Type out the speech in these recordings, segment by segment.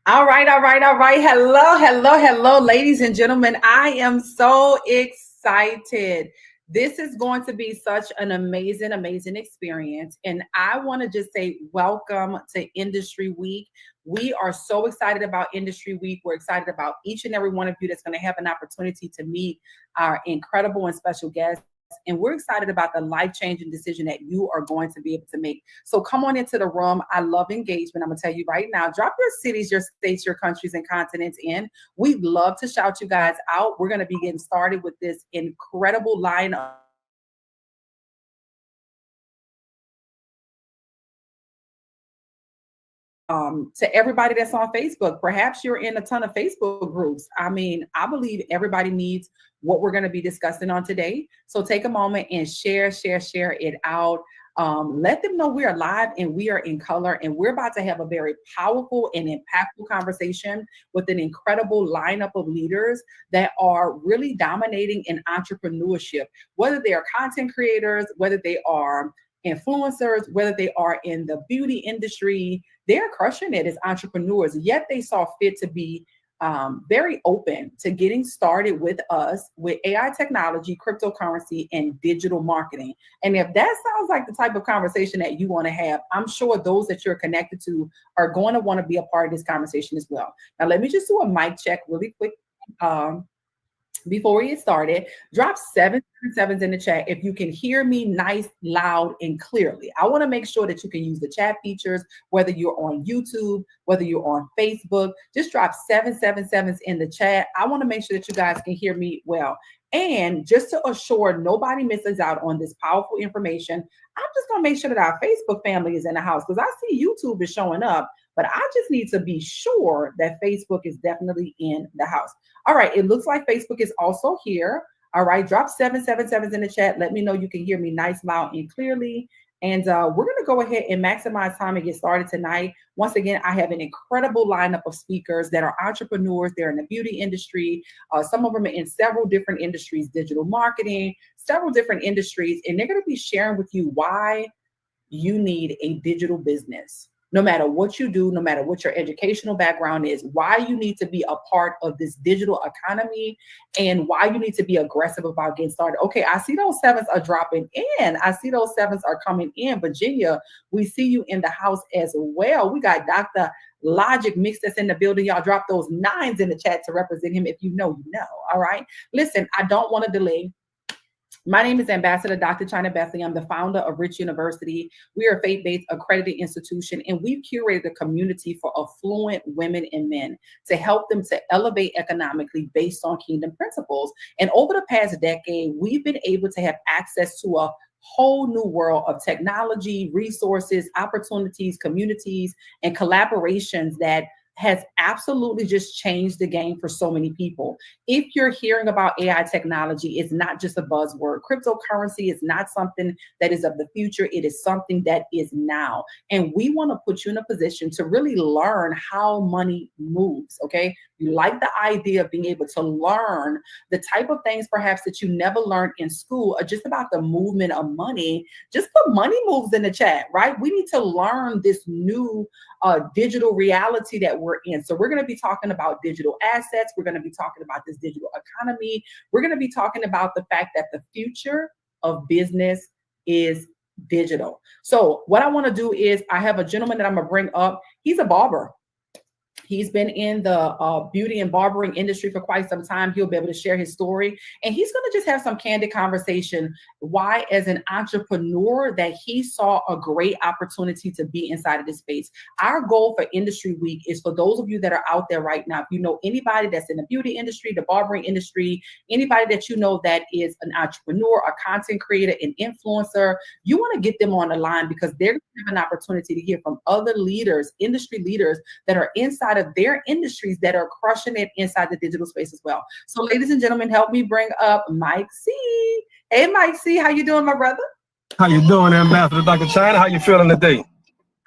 All right, all right, all right. Hello, hello, hello, ladies and gentlemen. I am so excited. This is going to be such an amazing, amazing experience. And I want to just say welcome to Industry Week. We are so excited about Industry Week. We're excited about each and every one of you that's going to have an opportunity to meet our incredible and special guests. And we're excited about the life-changing decision that you are going to be able to make. So come on into the room. I love engagement. I'm going to tell you right now, drop your cities, your states, your countries, and continents in. We'd love to shout you guys out. We're going to be getting started with this incredible lineup. To everybody that's on Facebook, perhaps you're in a ton of Facebook groups. I mean, I believe everybody needs what we're going to be discussing on today. So take a moment and share it out. Let them know we are live and we are in color, and we're about to have a very powerful and impactful conversation with an incredible lineup of leaders that are really dominating in entrepreneurship, whether they are content creators, whether they are influencers, whether they are in the beauty industry. They're crushing it as entrepreneurs, yet they saw fit to be very open to getting started with us with AI technology, cryptocurrency, and digital marketing. And if that sounds like the type of conversation that you want to have, I'm sure those that you're connected to are going to want to be a part of this conversation as well. Now, let me just do a mic check really quick. Before we get started, drop 777s in the chat if you can hear me nice, loud, and clearly. I want to make sure that you can use the chat features, whether you're on YouTube, whether you're on Facebook. Just drop 777s in the chat. I want to make sure that you guys can hear me well. And just to assure nobody misses out on this powerful information, I'm just going to make sure that our Facebook family is in the house, because I see YouTube is showing up, but I just need to be sure that Facebook is definitely in the house. All right, it looks like Facebook is also here. All right, drop 777s in the chat. Let me know you can hear me nice, loud, and clearly. And we're going to go ahead and maximize time and get started tonight. Once again, I have an incredible lineup of speakers that are entrepreneurs. They're in the beauty industry. Some of them are in several different industries, digital marketing, several different industries. And they're going to be sharing with you why you need a digital business. No matter what you do, no matter what your educational background is, why you need to be a part of this digital economy and why you need to be aggressive about getting started. Okay, I see those sevens are dropping in. I see those sevens are coming in. Virginia, we see you in the house as well. We got Dr. Logic Mix that's in the building. Y'all drop those nines in the chat to represent him. If you know, you know. All right. Listen, I don't want to delay. My name is Ambassador Dr. China Bethley. I'm the founder of Rich University. We are a faith-based accredited institution, and we've curated a community for affluent women and men to help them to elevate economically based on kingdom principles. And over the past decade, we've been able to have access to a whole new world of technology, resources, opportunities, communities, and collaborations that has absolutely just changed the game for so many people. If you're hearing about AI technology, it's not just a buzzword. Cryptocurrency is not something that is of the future. It is something that is now. And we want to put you in a position to really learn how money moves, okay? You like the idea of being able to learn the type of things perhaps that you never learned in school or just about the movement of money. Just put money moves in the chat, right? We need to learn this new digital reality that we're in. So we're going to be talking about digital assets. We're going to be talking about this digital economy. We're going to be talking about the fact that the future of business is digital. So what I want to do is I have a gentleman that I'm going to bring up. He's a barber. He's been in the beauty and barbering industry for quite some time. He'll be able to share his story, and he's going to just have some candid conversation why, as an entrepreneur, that he saw a great opportunity to be inside of this space. Our goal for Industry Week is for those of you that are out there right now, if you know anybody that's in the beauty industry, the barbering industry, anybody that you know that is an entrepreneur, a content creator, an influencer, you want to get them on the line because they're going to have an opportunity to hear from other leaders, industry leaders that are inside of their industries that are crushing it inside the digital space as well. So ladies and gentlemen, help me bring up Mike C. Hey, Mike C, how you doing, my brother? How you doing, Ambassador Dr. China? How you feeling today?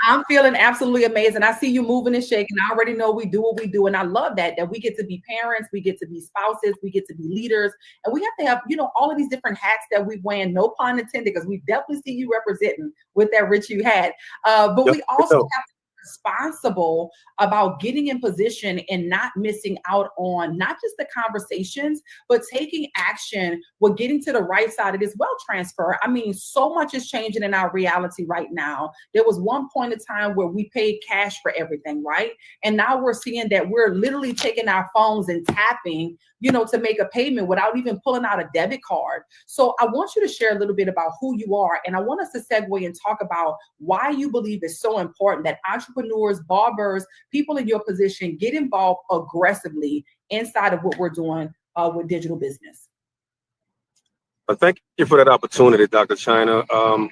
I'm feeling absolutely amazing. I see you moving and shaking. I already know we do what we do. And I love that we get to be parents, we get to be spouses, we get to be leaders. And we have to have, all of these different hats that we wear, no pun intended, because we definitely see you representing with that rich you had. But we also have to responsible about getting in position and not missing out on not just the conversations, but taking action with getting to the right side of this wealth transfer. I mean, so much is changing in our reality right now. There was one point in time where we paid cash for everything, right? And now we're seeing that we're literally taking our phones and tapping, to make a payment without even pulling out a debit card. So I want you to share a little bit about who you are. And I want us to segue and talk about why you believe it's so important that entrepreneurs, barbers, people in your position get involved aggressively inside of what we're doing with digital business. Thank you for that opportunity, Dr. China.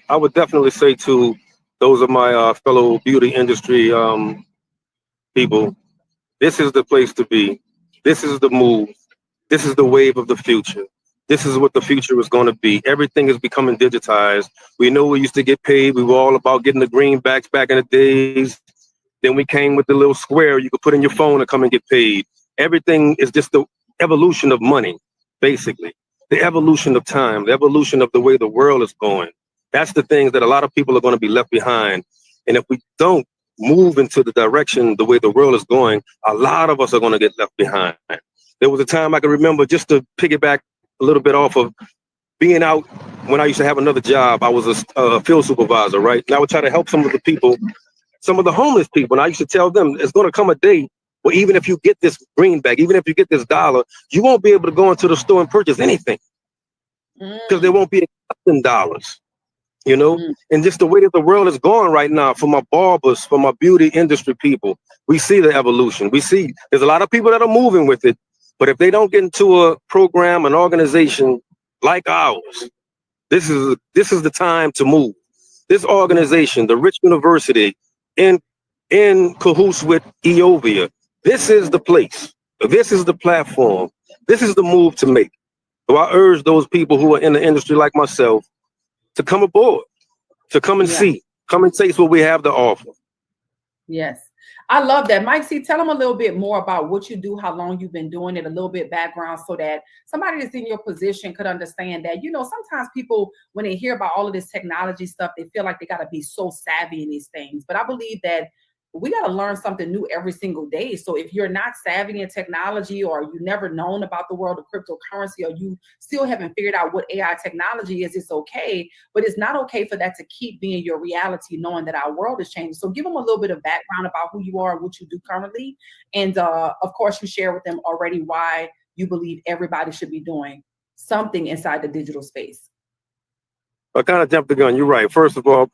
I would definitely say to those of my fellow beauty industry people, this is the place to be. This is the move. This is the wave of the future. This is what the future is going to be. Everything is becoming digitized. We know we used to get paid. We were all about getting the greenbacks back in the days. Then we came with the little square you could put in your phone to come and get paid. Everything is just the evolution of money, basically. The evolution of time, the evolution of the way the world is going. That's the things that a lot of people are going to be left behind. And if we don't move into the direction the way the world is going, a lot of us are going to get left behind. There was a time I can remember, just to piggyback a little bit off of being out when I used to have another job. I was a field supervisor, right? And I would try to help some of the people, some of the homeless people. And I used to tell them, it's going to come a day where even if you get this greenback, even if you get this dollar, you won't be able to go into the store and purchase anything because there won't be enough dollars, And just the way that the world is going right now, for my barbers, for my beauty industry people, we see the evolution. We see there's a lot of people that are moving with it. But if they don't get into a program, an organization like ours, this is the time to move. This organization, the Rich University, in cahoots with Eovia, this is the place. This is the platform. This is the move to make. So I urge those people who are in the industry like myself to come aboard, to come and see, come and taste what we have to offer. Yes. I love that. Mike C, tell them a little bit more about what you do, how long you've been doing it, a little bit background so that somebody that's in your position could understand that, sometimes people, when they hear about all of this technology stuff, they feel like they got to be so savvy in these things. But I believe that we got to learn something new every single day. So if you're not savvy in technology, or you never known about the world of cryptocurrency, or you still haven't figured out what AI technology is, it's okay. But it's not okay for that to keep being your reality, knowing that our world is changing. So give them a little bit of background about who you are and what you do currently. And of course, you share with them already why you believe everybody should be doing something inside the digital space. I kind of jumped the gun. You're right. First of all,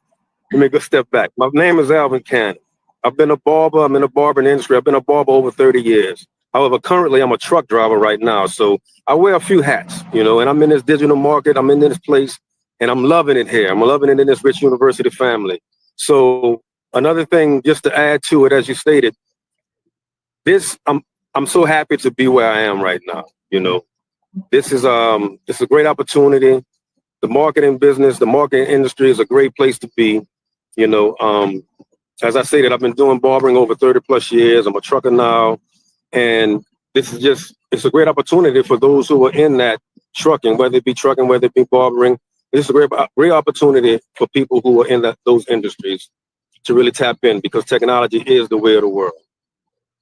let me go step back. My name is Alvin Cannon. I've been a barber. I'm in the barbering industry. I've been a barber over 30 years. However, currently I'm a truck driver right now. So I wear a few hats, and I'm in this digital market. I'm in this place and I'm loving it here. I'm loving it in this Rich University family. So another thing, just to add to it, as you stated, I'm so happy to be where I am right now. This is a great opportunity. The marketing business, the marketing industry is a great place to be. As I stated, I've been doing barbering over 30 plus years. I'm a trucker now. And it's a great opportunity for those who are in that trucking, whether it be trucking, whether it be barbering. It's a great opportunity for people who are in those industries to really tap in, because technology is the way of the world.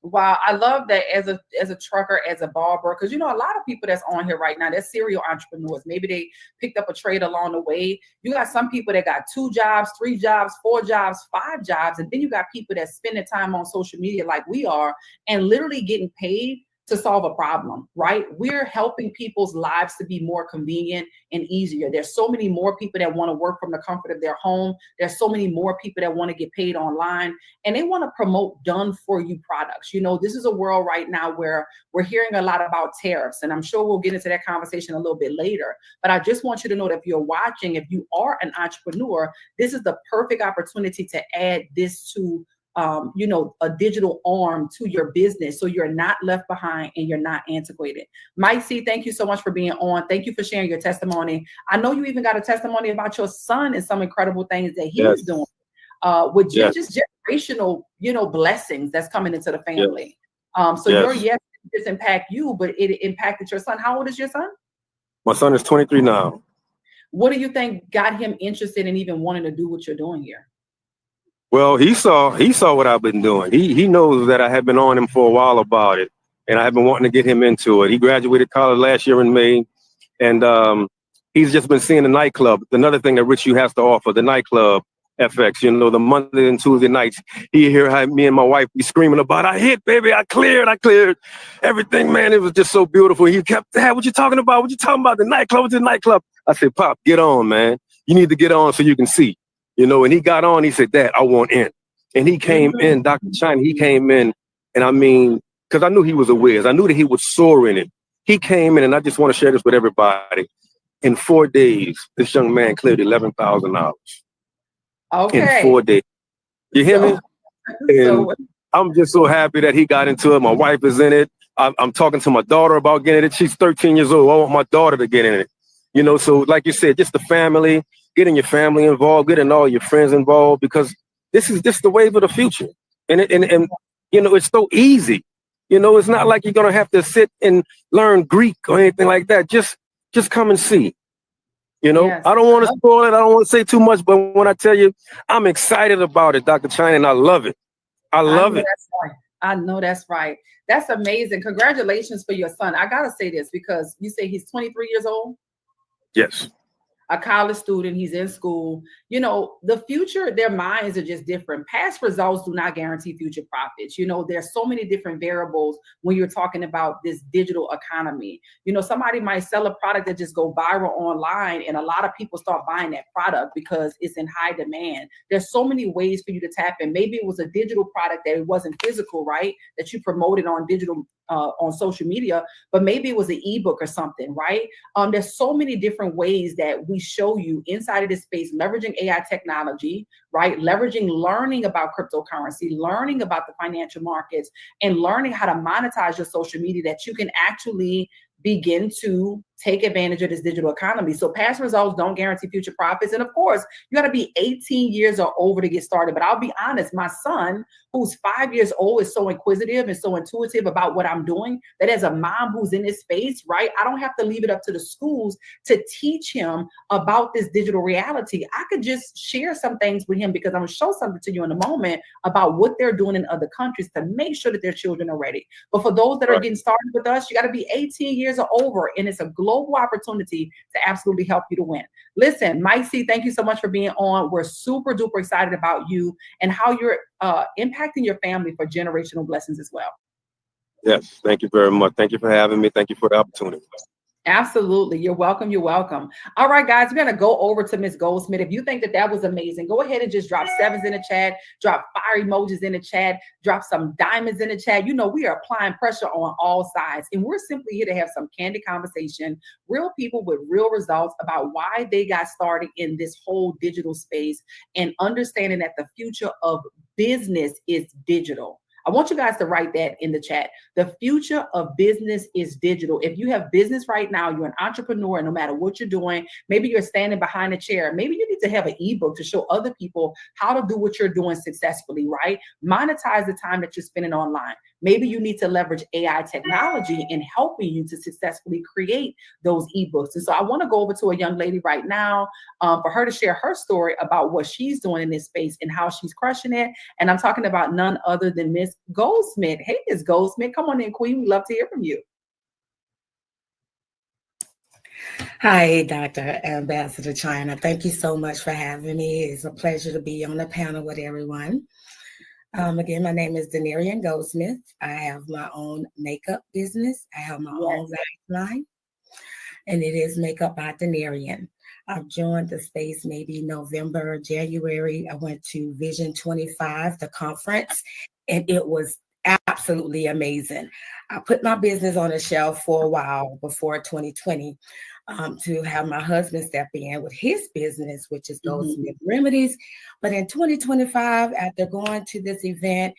Wow, I love that as a trucker, as a barber, because you know a lot of people that's on here right now, they're serial entrepreneurs. Maybe they picked up a trade along the way. You got some people that got 2 jobs, 3 jobs, 4 jobs, 5 jobs, and then you got people that spend their time on social media like we are and literally getting paid to solve a problem, right? We're helping people's lives to be more convenient and easier. There's so many more people that want to work from the comfort of their home. There's so many more people that want to get paid online, and they want to promote done for you products. You know, this is a world right now where we're hearing a lot about tariffs, and I'm sure we'll get into that conversation a little bit later. But I just want you to know that if you're watching, if you are an entrepreneur, this is the perfect opportunity to add this to you know, a digital arm to your business, so you're not left behind and you're not antiquated. Mike C, thank you so much for being on. Thank you for sharing your testimony. I know you even got a testimony about your son and some incredible things that he's doing with just generational, you know, blessings that's coming into the family. So your yes just impact you, but it impacted your son. How old is your son? My son is 23 now. What do you think got him interested in even wanting to do what you're doing here? Well, he saw what I've been doing. He knows that I have been on him for a while about it, and I have been wanting to get him into it. He graduated college last year in May, and he's just been seeing the nightclub. Another thing that Rich U has to offer, the nightclub FX. You know, the Monday and Tuesday nights, he hear how me and my wife be screaming about, I hit, baby, I cleared everything, man. It was just so beautiful. He kept, Dad, what you talking about? What you talking about? The nightclub, what's the nightclub? I said, Pop, get on, man. You need to get on so you can see. You know, and he got on, he said, Dad, I want in. And he came in, Dr. China, he came in, and I mean, because I knew he was a whiz. I knew that he would soar in it. He came in, and I just want to share this with everybody. In 4 days, this young man cleared $11,000. Okay. In 4 days. You hear me? And I'm just so happy that he got into it. My wife is in it. I'm talking to my daughter about getting it. She's 13 years old. I want my daughter to get in it. You know, so like you said, just the family, getting your family involved, getting all your friends involved, because this is just the wave of the future. And you know, it's so easy. You know, it's not like you're gonna have to sit and learn Greek or anything like that. Just come and see. You know, I don't want to spoil it. I don't want to say too much, but when I tell you, I'm excited about it, Dr. China, and I love it. I love it. That's right. I know that's right. That's amazing. Congratulations for your son. I gotta say this because you say he's 23 years old. Yes. A college student, he's in school. You know, the future, their minds are just different. Past results do not guarantee future profits. You know, there's so many different variables when you're talking about this digital economy. You know, somebody might sell a product that just go viral online, and a lot of people start buying that product because it's in high demand. There's so many ways for you to tap in. Maybe it was a digital product that it wasn't physical, right? That you promoted on digital on social media, but maybe it was an ebook or something, right? There's so many different ways that we show you inside of this space, leveraging AI technology, right? Leveraging learning about cryptocurrency, learning about the financial markets, and learning how to monetize your social media, that you can actually begin to take advantage of this digital economy. So past results don't guarantee future profits. And of course, you got to be 18 years or over to get started. But I'll be honest, my son, who's 5 years old, is so inquisitive and so intuitive about what I'm doing that as a mom who's in this space, right, I don't have to leave it up to the schools to teach him about this digital reality. I could just share some things with him, because I'm going to show something to you in a moment about what they're doing in other countries to make sure that their children are ready. But for those that are getting started with us, you got to be 18 years or over, and it's a global opportunity to absolutely help you to win. Listen, Mike C, thank you so much for being on. We're super duper excited about you and how you're impacting your family for generational blessings as well. Yes, thank you very much. Thank you for having me. Thank you for the opportunity. Absolutely. You're welcome. You're welcome. All right, guys, we're going to go over to Miss Goldsmith. If you think that that was amazing, go ahead and just drop 7s in the chat, drop fire emojis in the chat, drop some diamonds in the chat. You know, we are applying pressure on all sides, and we're simply here to have some candid conversation, real people with real results about why they got started in this whole digital space, and understanding that the future of business is digital. I want you guys to write that in the chat. The future of business is digital. If you have business right now, you're an entrepreneur, and no matter what you're doing, maybe you're standing behind a chair. Maybe you need to have an ebook to show other people how to do what you're doing successfully, right? Monetize the time that you're spending online. maybe you need to leverage AI technology in helping you to successfully create those ebooks. And so I want to go over to a young lady right now for her to share her story about what she's doing in this space and how she's crushing it. And I'm talking about none other than Miss Goldsmith. Hey, Miss Goldsmith, come on in, Queen. We'd love to hear from you. Hi, Dr. Ambassador China. Thank you so much for having me. It's a pleasure to be on the panel with everyone. Again, my name is Denarian Goldsmith. I have my own makeup business. I have my own line, and it is Makeup by Denarian. I've joined the space maybe November, January. I went to Vision 25, the conference, and it was absolutely amazing. I put my business on the shelf for a while before 2020 to have my husband step in with his business, which is Goldsmith Remedies. But in 2025, after going to this event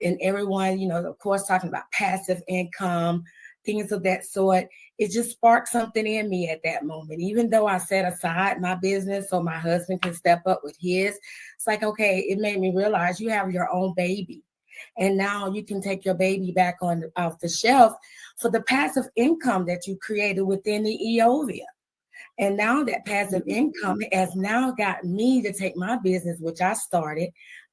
and everyone, of course, talking about passive income, things of that sort, it just sparked something in me at that moment. Even though I set aside my business so my husband can step up with his, it's like, okay, it made me realize you have your own baby. And now you can take your baby back off the shelf for the passive income that you created within the EOVIA. And now that passive income has now got me to take my business, which I started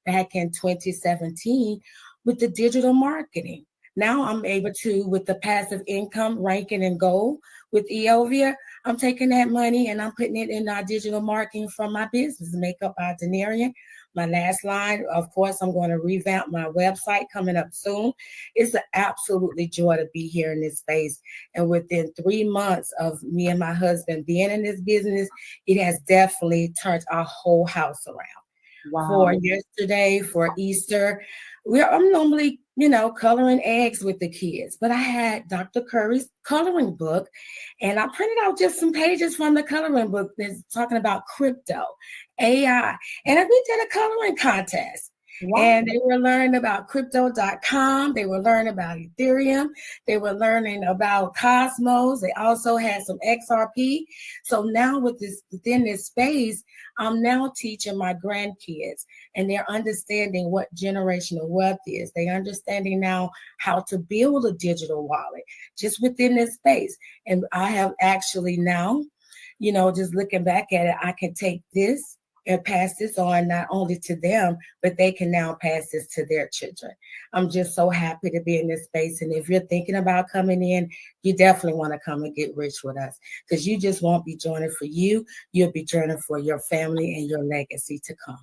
back in 2017 with the digital marketing. Now I'm able to, with the passive income ranking in gold with EOVIA, I'm taking that money and I'm putting it in our digital marketing from my business, Makeup by Denarian. My last line, of course, I'm going to revamp my website coming up soon. It's an absolutely joy to be here in this space. And within 3 months of me and my husband being in this business, it has definitely turned our whole house around. Wow. For yesterday, for Easter, I'm normally, coloring eggs with the kids, but I had Dr. Curry's coloring book, and I printed out just some pages from the coloring book that's talking about crypto, AI, and we did a coloring contest. Wow. And they were learning about crypto.com. They were learning about Ethereum. They were learning about Cosmos. They also had some XRP. So now within this space, I'm now teaching my grandkids, and they're understanding what generational wealth is. They're understanding now how to build a digital wallet just within this space. And I have actually now, just looking back at it, I can take this and pass this on not only to them, but they can now pass this to their children. I'm just so happy to be in this space. And if you're thinking about coming in, you definitely want to come and get rich with us, because you just won't be joining for you. You'll be joining for your family and your legacy to come.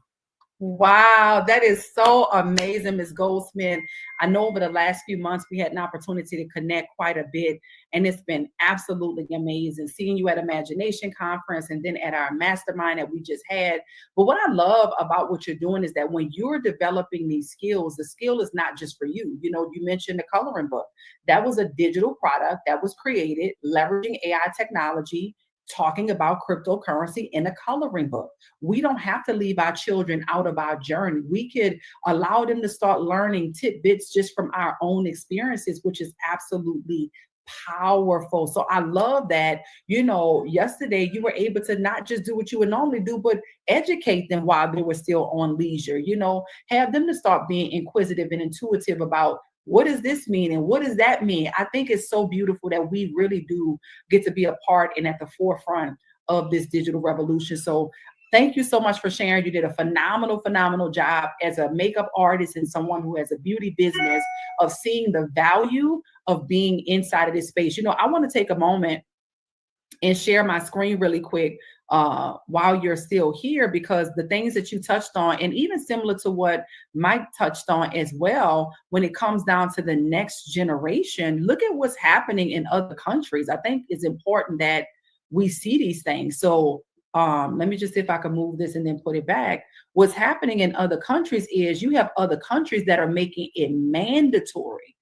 Wow, that is so amazing, Ms. Goldsmith. I know over the last few months we had an opportunity to connect quite a bit, and it's been absolutely amazing seeing you at Imagination Conference and then at our mastermind that we just had. But what I love about what you're doing is that when you're developing these skills, the skill is not just for you. You mentioned the coloring book. That was a digital product that was created leveraging AI technology, talking about cryptocurrency in a coloring book. We don't have to leave our children out of our journey. We could allow them to start learning tidbits just from our own experiences, which is absolutely powerful. So I love that, yesterday you were able to not just do what you would normally do, but educate them while they were still on leisure, have them to start being inquisitive and intuitive about what does this mean and what does that mean? I think it's so beautiful that we really do get to be a part and at the forefront of this digital revolution. So thank you so much for sharing. You did a phenomenal job as a makeup artist and someone who has a beauty business of seeing the value of being inside of this space. I want to take a moment and share my screen really quick while you're still here, because the things that you touched on, and even similar to what Mike touched on as well, when it comes down to the next generation, look at what's happening in other countries. I think it's important that we see these things. So let me just see if I can move this and then put it back. What's happening in other countries is you have other countries that are making it mandatory,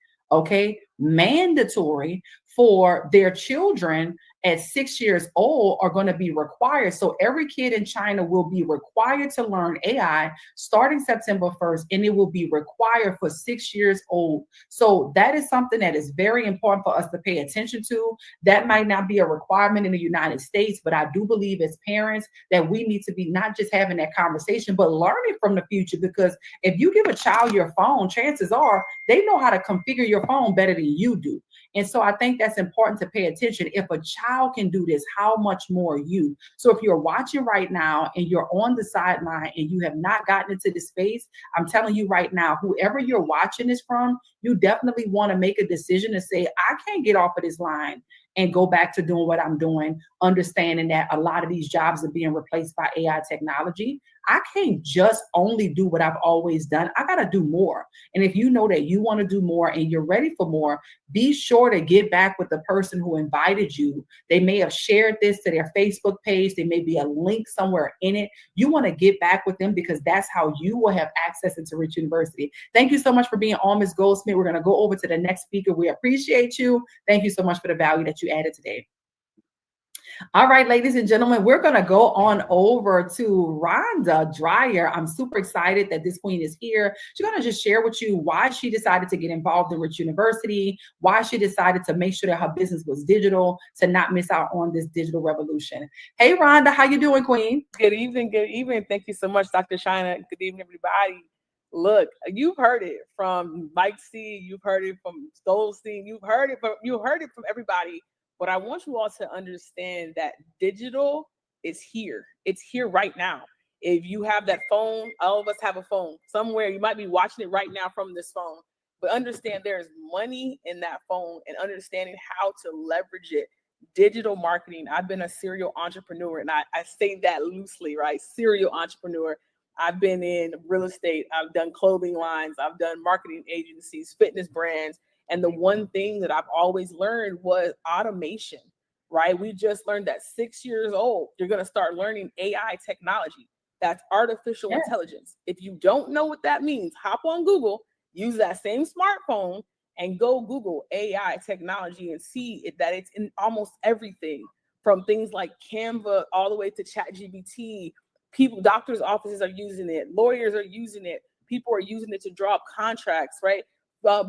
mandatory for their children at 6 years old are going to be required. So every kid in China will be required to learn AI starting September 1st, and it will be required for 6 years old. So that is something that is very important for us to pay attention to. That might not be a requirement in the United States, but I do believe as parents that we need to be not just having that conversation, but learning from the future. Because if you give a child your phone, chances are they know how to configure your phone better than you do. And so I think that's important to pay attention. If a child can do this, how much more you? So if you're watching right now and you're on the sideline and you have not gotten into this space, I'm telling you right now, whoever you're watching this from, you definitely want to make a decision and say, I can't get off of this line and go back to doing what I'm doing, understanding that a lot of these jobs are being replaced by AI technology. I can't just only do what I've always done. I got to do more. And if you know that you want to do more and you're ready for more, be sure to get back with the person who invited you. They may have shared this to their Facebook page. There may be a link somewhere in it. You want to get back with them because that's how you will have access into Rich University. Thank you so much for being on, Ms. Goldsmith. We're going to go over to the next speaker. We appreciate you. Thank you so much for the value that you added today. All right, ladies and gentlemen, we're going to go on over to Rhonda Dreyer. I'm super excited that this queen is here. She's going to just share with you why she decided to get involved in Rich University, why she decided to make sure that her business was digital, to not miss out on this digital revolution. Hey, Rhonda, how you doing, queen? Good evening. Good evening. Thank you so much, Dr. China. Good evening, everybody. Look, you've heard it from Mike C. You've heard it from Stolstein. You've heard it from everybody. But I want you all to understand that digital is here. It's here right now. If you have that phone, all of us have a phone somewhere. You might be watching it right now from this phone. But understand there's money in that phone and understanding how to leverage it. Digital marketing. I've been a serial entrepreneur, and I say that loosely, right? Serial entrepreneur. I've been in real estate. I've done clothing lines. I've done marketing agencies, fitness brands. And the one thing that I've always learned was automation, right? We just learned that 6 years old, you're going to start learning AI technology. That's artificial intelligence. If you don't know what that means, hop on Google, use that same smartphone and go Google AI technology and see that it's in almost everything, from things like Canva all the way to ChatGPT. People, doctors' offices are using it. Lawyers are using it. People are using it to draw up contracts, right?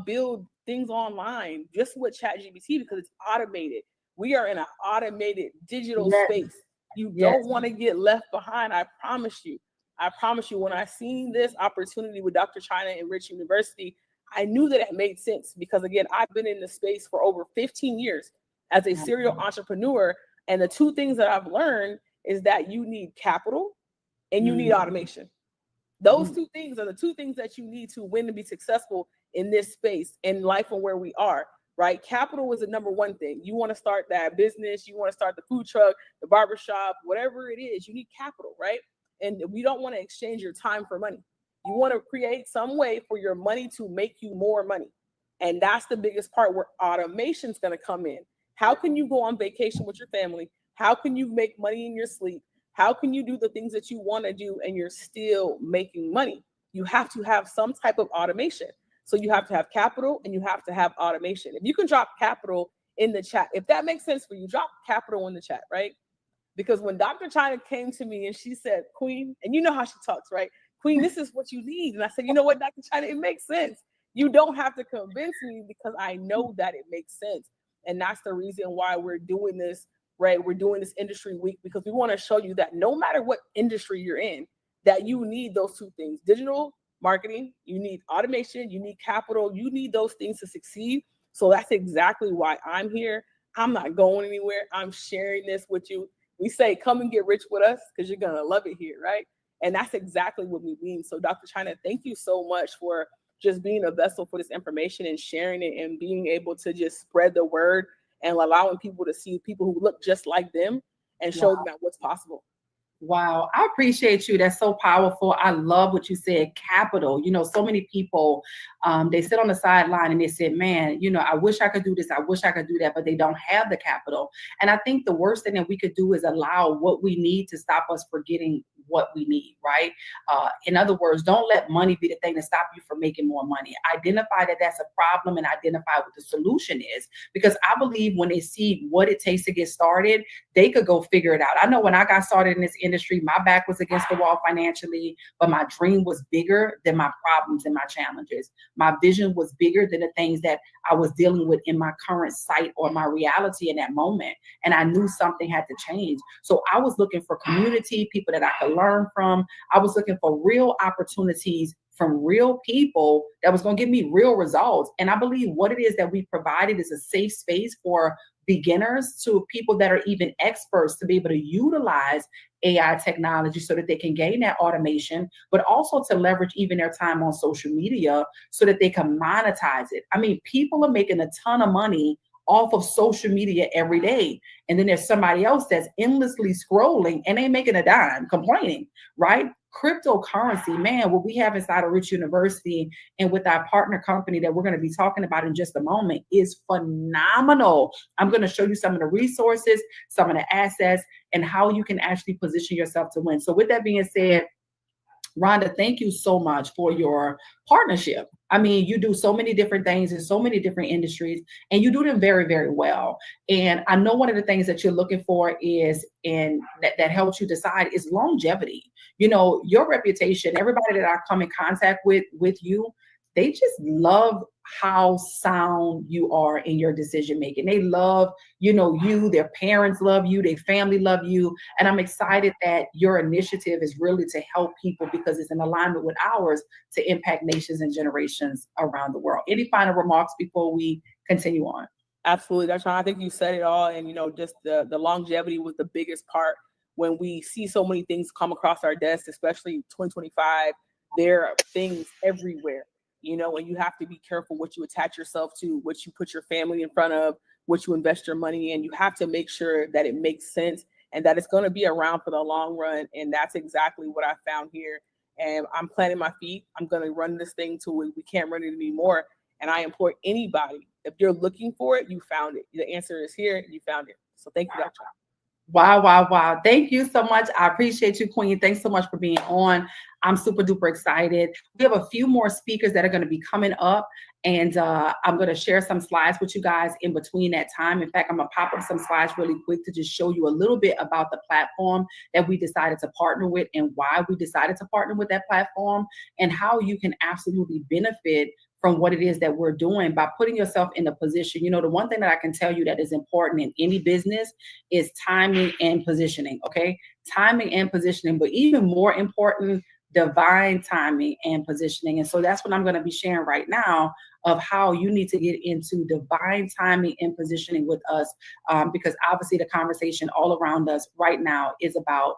Build things online just with ChatGPT because it's automated. We are in an automated digital space. You don't want to get left behind. I promise you. I promise you, when I seen this opportunity with Dr. China and Rich University, I knew that it made sense because, again, I've been in the space for over 15 years as a serial entrepreneur. And the two things that I've learned is that you need capital and you need automation. Those two things are the two things that you need to win and be successful in this space, in life and where we are, right? Capital is the number one thing. You want to start that business, you want to start the food truck, the barbershop, whatever it is, you need capital, right? And we don't want to exchange your time for money. You want to create some way for your money to make you more money. And that's the biggest part where automation is going to come in. How can you go on vacation with your family? How can you make money in your sleep? How can you do the things that you want to do and you're still making money? You have to have some type of automation. So you have to have capital and you have to have automation. If you can drop capital in the chat, if that makes sense for you, drop capital in the chat, right? Because when Dr. China came to me and she said, Queen, and you know how she talks, right? Queen, this is what you need. And I said, you know what, Dr. China, it makes sense. You don't have to convince me because I know that it makes sense. And that's the reason why we're doing this, right? We're doing this industry week because we want to show you that no matter what industry you're in, that you need those two things: digital marketing, you need automation, you need capital, you need those things to succeed. So that's exactly why I'm here. I'm not going anywhere. I'm sharing this with you. We say, come and get rich with us because you're going to love it here, right? And that's exactly what we mean. So Dr. China, thank you so much for just being a vessel for this information and sharing it and being able to just spread the word and allowing people to see people who look just like them and show them that what's possible. Wow, I appreciate you. That's so powerful. I love what you said, capital. You know, so many people, they sit on the sideline and they said, man, you know, I wish I could do this. I wish I could do that, but they don't have the capital. And I think the worst thing that we could do is allow what we need to stop us from getting what we need, right? In other words, don't let money be the thing to stop you from making more money. Identify that that's a problem and identify what the solution is. Because I believe when they see what it takes to get started, they could go figure it out. I know when I got started in this industry, my back was against the wall financially, but my dream was bigger than my problems and my challenges. My vision was bigger than the things that I was dealing with in my current site or my reality in that moment. And I knew something had to change. So I was looking for community, people that I could learn from. I was looking for real opportunities from real people that was going to give me real results. And I believe what it is that we provided is a safe space for beginners to people that are even experts to be able to utilize AI technology so that they can gain that automation, but also to leverage even their time on social media so that they can monetize it. I mean, people are making a ton of money off of social media every day. And then there's somebody else that's endlessly scrolling and ain't making a dime, complaining, right? Cryptocurrency, man, what we have inside of Rich University and with our partner company that we're going to be talking about in just a moment is phenomenal. I'm going to show you some of the resources, some of the assets, and how you can actually position yourself to win. So with that being said, Rhonda, thank you so much for your partnership. I mean, you do so many different things in so many different industries, and you do them very, very well. And I know one of the things that you're looking for is, and that helps you decide, is longevity. You know, your reputation, everybody that I come in contact with you, they just love how sound you are in your decision making. They love, you, their parents love you, their family love you. And I'm excited that your initiative is really to help people because it's in alignment with ours to impact nations and generations around the world. Any final remarks before we continue on? Absolutely, Dr. I think you said it all. And, just the longevity was the biggest part. When we see so many things come across our desk, especially 2025, there are things everywhere. And you have to be careful what you attach yourself to, what you put your family in front of, what you invest your money in. You have to make sure that it makes sense and that it's going to be around for the long run. And that's exactly what I found here. And I'm planting my feet. I'm going to run this thing till we can't run it anymore. And I implore anybody, if you're looking for it, you found it. The answer is here. You found it. So thank you, Dr. Wow. Thank you so much. I appreciate you, Queen. Thanks so much for being on. I'm super duper excited. We have a few more speakers that are going to be coming up, and I'm going to share some slides with you guys in between that time. In fact, I'm going to pop up some slides really quick to just show you a little bit about the platform that we decided to partner with and why we decided to partner with that platform and how you can absolutely benefit from what it is that we're doing by putting yourself in a position. The one thing that I can tell you that is important in any business is timing and positioning, okay? Timing and positioning, but even more important, divine timing and positioning. And so that's what I'm going to be sharing right now of how you need to get into divine timing and positioning with us, because obviously the conversation all around us right now is about,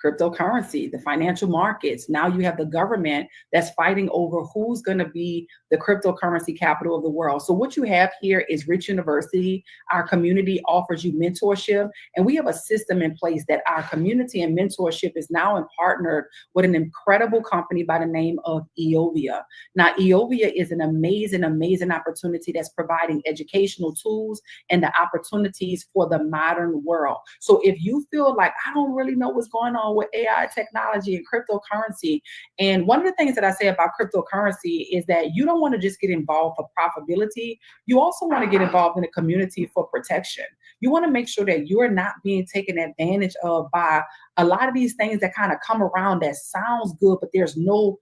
cryptocurrency, the financial markets. Now you have the government that's fighting over who's going to be the cryptocurrency capital of the world. So what you have here is Rich University. Our community offers you mentorship, and we have a system in place that our community and mentorship is now partnered with an incredible company by the name of Eovia. Now, Eovia is an amazing, amazing opportunity that's providing educational tools and the opportunities for the modern world. So if you feel like, I don't really know what's going on with AI technology and cryptocurrency, and one of the things that I say about cryptocurrency is that you don't want to just get involved for profitability. You also want to get involved in the community for protection. You want to make sure that you're not being taken advantage of by a lot of these things that kind of come around that sounds good, but there's no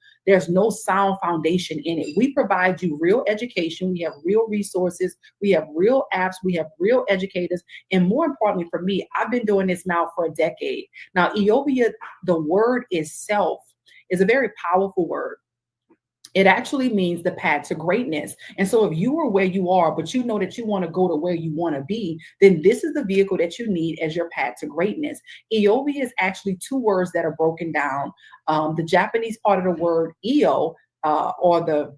sound foundation in it. We provide you real education. We have real resources. We have real apps. We have real educators. And more importantly for me, I've been doing this now for a decade. Now, Eovia, the word itself is a very powerful word. It actually means the path to greatness. And so if you are where you are, but you know that you want to go to where you want to be, then this is the vehicle that you need as your path to greatness. Eovia is actually two words that are broken down. The Japanese part of the word Eo, or the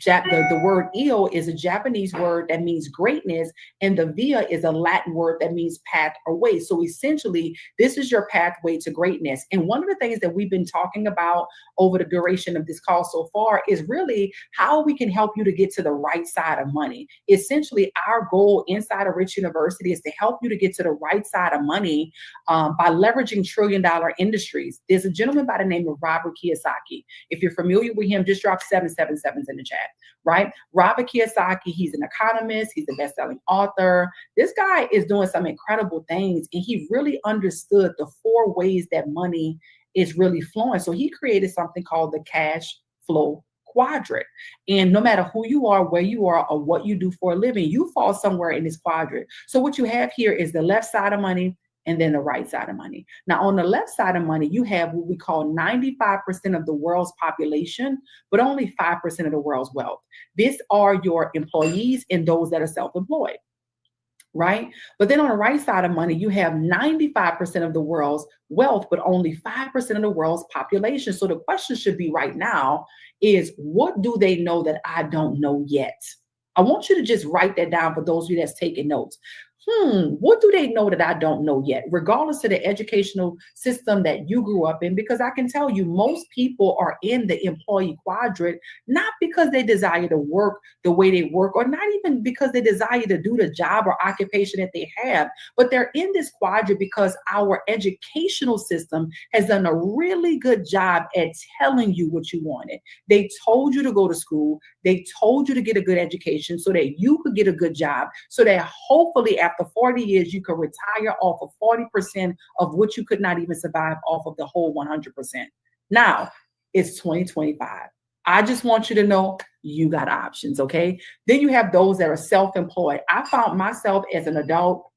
the word io is a Japanese word that means greatness, and the via is a Latin word that means path or way. So essentially, this is your pathway to greatness. And one of the things that we've been talking about over the duration of this call so far is really how we can help you to get to the right side of money. Essentially, our goal inside of Rich University is to help you to get to the right side of money by leveraging trillion-dollar industries. There's a gentleman by the name of Robert Kiyosaki. If you're familiar with him, just drop 777s in the chat, right? Robert Kiyosaki, he's an economist, he's a best-selling author. This guy is doing some incredible things, and he really understood the 4 ways that money is really flowing. So he created something called the cash flow quadrant. And no matter who you are, where you are, or what you do for a living, you fall somewhere in this quadrant. So what you have here is the left side of money and then the right side of money. Now, on the left side of money, you have what we call 95% of the world's population, but only 5% of the world's wealth. These are your employees and those that are self-employed, right? But then on the right side of money, you have 95% of the world's wealth, but only 5% of the world's population. So the question should be right now is, what do they know that I don't know yet? I want you to just write that down for those of you that's taking notes. What do they know that I don't know yet, regardless of the educational system that you grew up in? Because I can tell you, most people are in the employee quadrant, not because they desire to work the way they work, or not even because they desire to do the job or occupation that they have, but they're in this quadrant because our educational system has done a really good job at telling you what you wanted. They told you to go to school. They told you to get a good education so that you could get a good job, so that hopefully after 40 years, you could retire off of 40% of what you could not even survive off of the whole 100%. Now, it's 2025. I just want you to know you got options, okay? Then you have those that are self-employed. I found myself as an adult,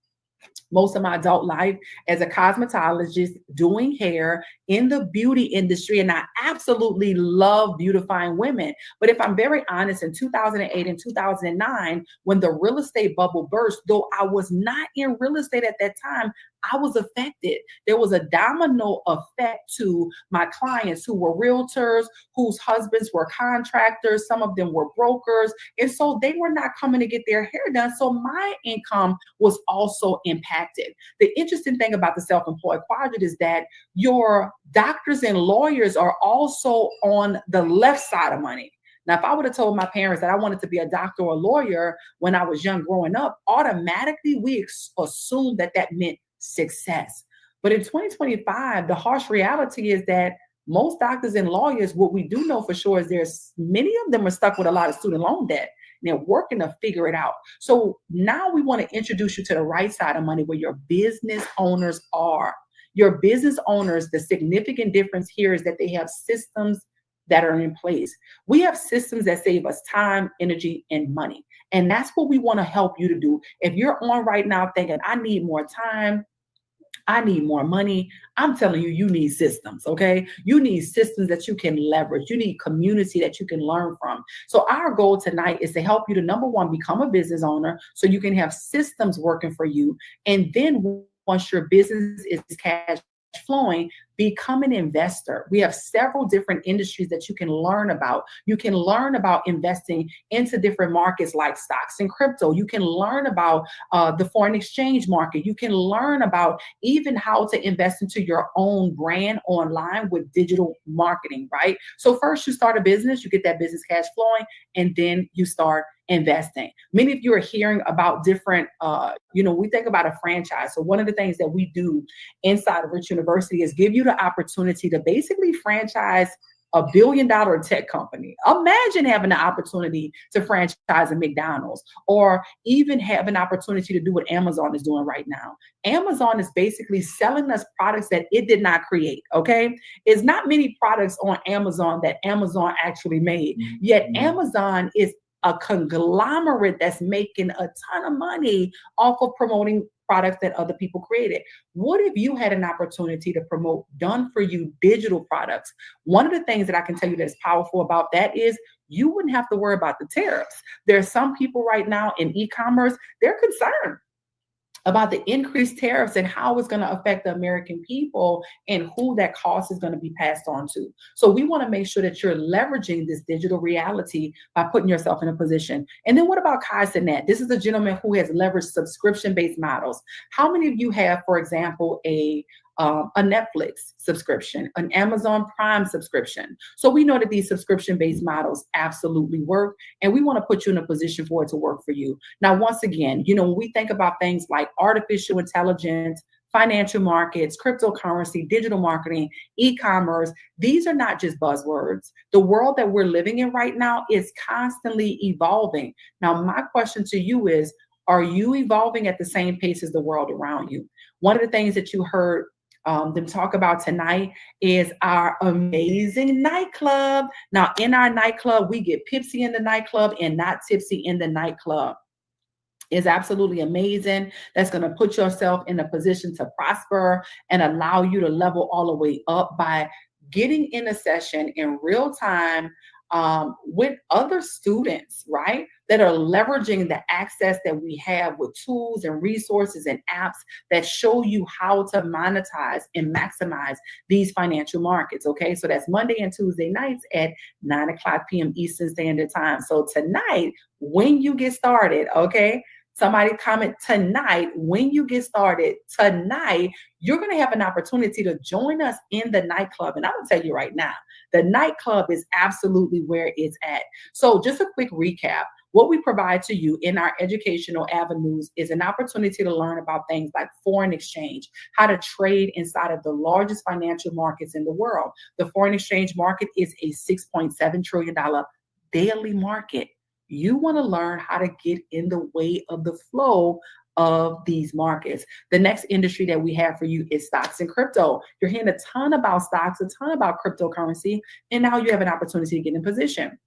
most of my adult life, as a cosmetologist doing hair in the beauty industry, and I absolutely love beautifying women. But if I'm very honest, in 2008 and 2009, when the real estate bubble burst, though I was not in real estate at that time, I was affected. There was a domino effect to my clients who were realtors, whose husbands were contractors. Some of them were brokers. And so they were not coming to get their hair done. So my income was also impacted. The interesting thing about the self-employed quadrant is that your doctors and lawyers are also on the left side of money. Now, if I would have told my parents that I wanted to be a doctor or a lawyer when I was young growing up, automatically we assumed that that meant success. But in 2025, the harsh reality is that most doctors and lawyers, what we do know for sure is there's many of them are stuck with a lot of student loan debt. And they're working to figure it out. So now we want to introduce you to the right side of money, where your business owners are. Your business owners, the significant difference here is that they have systems that are in place. We have systems that save us time, energy, and money. And that's what we want to help you to do. If you're on right now thinking, I need more time, I need more money, I'm telling you, you need systems, okay? You need systems that you can leverage. You need community that you can learn from. So our goal tonight is to help you to, number one, become a business owner so you can have systems working for you. And then once your business is cash flowing, become an investor. We have several different industries that you can learn about. You can learn about investing into different markets like stocks and crypto. You can learn about the foreign exchange market. You can learn about even how to invest into your own brand online with digital marketing, right? So first you start a business, you get that business cash flowing, and then you start investing. Many of you are hearing about different, we think about a franchise. So one of the things that we do inside of Rich University is give you the opportunity to basically franchise $1 billion tech company. Imagine having the opportunity to franchise a McDonald's, or even have an opportunity to do what Amazon is doing right now. Amazon is basically selling us products that it did not create, okay? It's not many products on Amazon that Amazon actually made, yet Amazon is a conglomerate that's making a ton of money off of promoting products that other people created. What if you had an opportunity to promote done for you digital products? One of the things that I can tell you that's powerful about that is you wouldn't have to worry about the tariffs. There are some people right now in e-commerce, they're concerned about the increased tariffs and how it's going to affect the American people and who that cost is going to be passed on to. So we want to make sure that you're leveraging this digital reality by putting yourself in a position. And then what about Kaizenet? This is a gentleman who has leveraged subscription-based models. How many of you have, for example, a Netflix subscription, an Amazon Prime subscription? So we know that these subscription-based models absolutely work, and we want to put you in a position for it to work for you. Now, once again, when we think about things like artificial intelligence, financial markets, cryptocurrency, digital marketing, e-commerce, these are not just buzzwords. The world that we're living in right now is constantly evolving. Now, my question to you is, are you evolving at the same pace as the world around you? One of the things that you heard them talk about tonight is our amazing nightclub. Now, in our nightclub, we get Pipsy in the nightclub and not tipsy in the nightclub. Is absolutely amazing. That's going to put yourself in a position to prosper and allow you to level all the way up by getting in a session in real time with other students, right? That are leveraging the access that we have with tools and resources and apps that show you how to monetize and maximize these financial markets. Okay, so that's Monday and Tuesday nights at 9:00 p.m. Eastern Standard Time. So tonight, when you get started, okay, somebody comment tonight, when you get started tonight, you're going to have an opportunity to join us in the nightclub. And I'm going to tell you right now, the nightclub is absolutely where it's at. So just a quick recap. What we provide to you in our educational avenues is an opportunity to learn about things like foreign exchange, how to trade inside of the largest financial markets in the world. The foreign exchange market is a $6.7 trillion daily market. You want to learn how to get in the way of the flow of these markets. The next industry that we have for you is stocks and crypto. You're hearing a ton about stocks, a ton about cryptocurrency, and now you have an opportunity to get in position.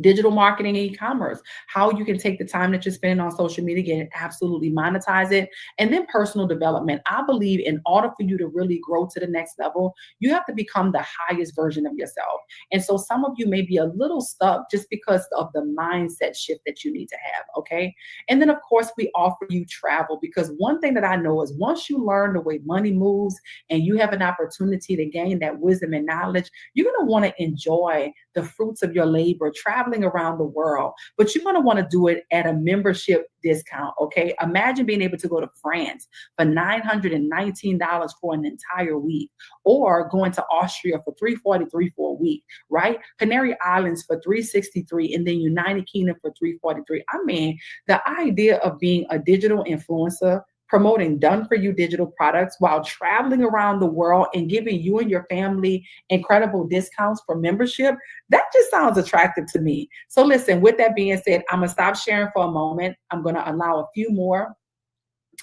Digital marketing and e-commerce, how you can take the time that you're spending on social media and absolutely monetize it. And then personal development. I believe in order for you to really grow to the next level, you have to become the highest version of yourself. And so some of you may be a little stuck just because of the mindset shift that you need to have, okay? And then, of course, we offer you travel, because one thing that I know is once you learn the way money moves and you have an opportunity to gain that wisdom and knowledge, you're going to want to enjoy the fruits of your labor traveling around the world, but you're going to want to do it at a membership discount, okay? Imagine being able to go to France for $919 for an entire week, or going to Austria for $343 for a week, right? Canary Islands for $363, and then United Kingdom for $343. I mean, the idea of being a digital influencer, promoting done-for-you digital products while traveling around the world and giving you and your family incredible discounts for membership, that just sounds attractive to me. So listen, with that being said, I'm going to stop sharing for a moment. I'm going to allow a few more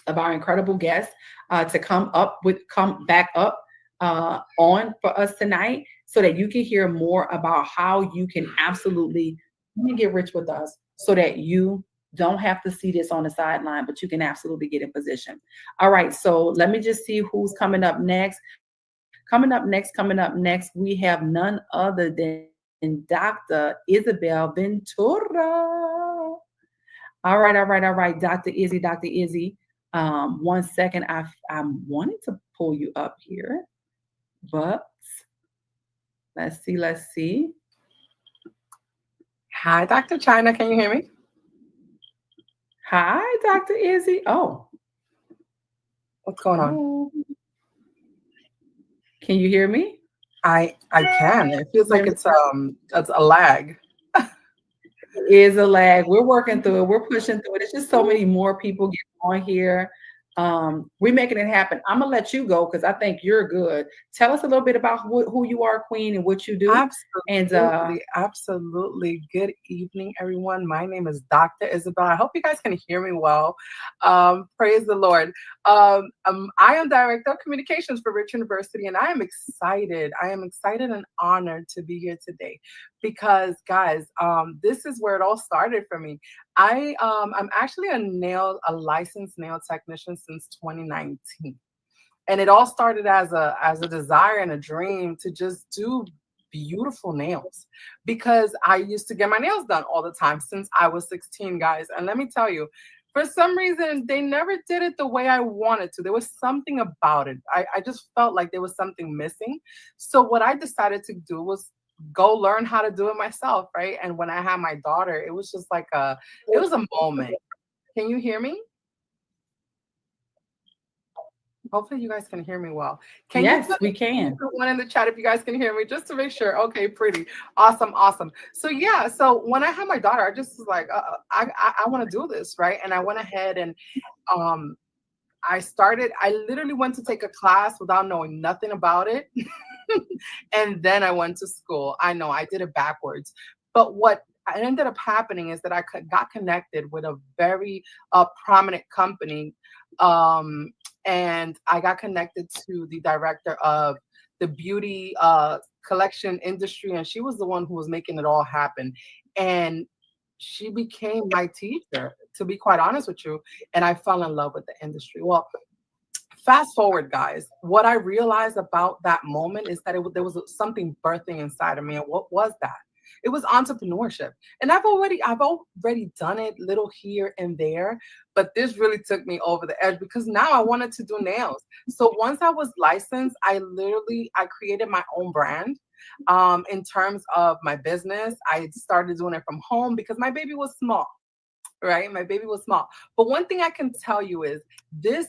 of our incredible guests to come back up on for us tonight, so that you can hear more about how you can absolutely get rich with us, so that you don't have to see this on the sideline, but you can absolutely get in position. All right, so let me just see who's coming up next. Coming up next, we have none other than Dr. Isabel Ventura. All right, Dr. Izzy. 1 second, I'm wanting to pull you up here, but let's see. Hi, Dr. China, can you hear me? Hi, Dr. Izzy. Oh. What's going on? Can you hear me? I can. It feels like it's a lag. It is a lag. We're working through it. We're pushing through it. It's just so many more people get on here. We're making it happen. I'm gonna let you go because I think you're good. Tell us a little bit about who you are, Queen, and what you do. Absolutely. Good evening, everyone. My name is Dr. Isabel. I hope you guys can hear me well. Praise the Lord. I am Director of Communications for Rich University, and I am excited. And honored to be here today because, guys, this is where it all started for me. I'm actually a licensed nail technician since 2019. And it all started as a desire and a dream to just do beautiful nails, because I used to get my nails done all the time since I was 16, guys. And let me tell you, For some reason, they never did it the way I wanted to. There was something about it. I just felt like there was something missing. So what I decided to do was go learn how to do it myself, right? And when I had my daughter, it was just like it was a moment. Can you hear me? Hopefully you guys can hear me well. Can you Yes, put we can. one in the chat if you guys can hear me, just to make sure? Okay, pretty. Awesome, awesome. So yeah, so when I had my daughter, I just was like, I want to do this, right? And I went ahead and um I literally went to take a class without knowing nothing about it. And then I went to school. I know I did it backwards. But what ended up happening is that got connected with a very prominent company. And I got connected to the director of the beauty collection industry. And she was the one who was making it all happen. And she became my teacher, to be quite honest with you. And I fell in love with the industry. Well, fast forward, guys, what I realized about that moment is that there was something birthing inside of me. And what was that? It was entrepreneurship. And I've already done it little here and there, but this really took me over the edge because now I wanted to do nails. So once I was licensed, I created my own brand. In terms of my business, I started doing it from home because my baby was small. Right, my baby was small. But one thing I can tell you is this: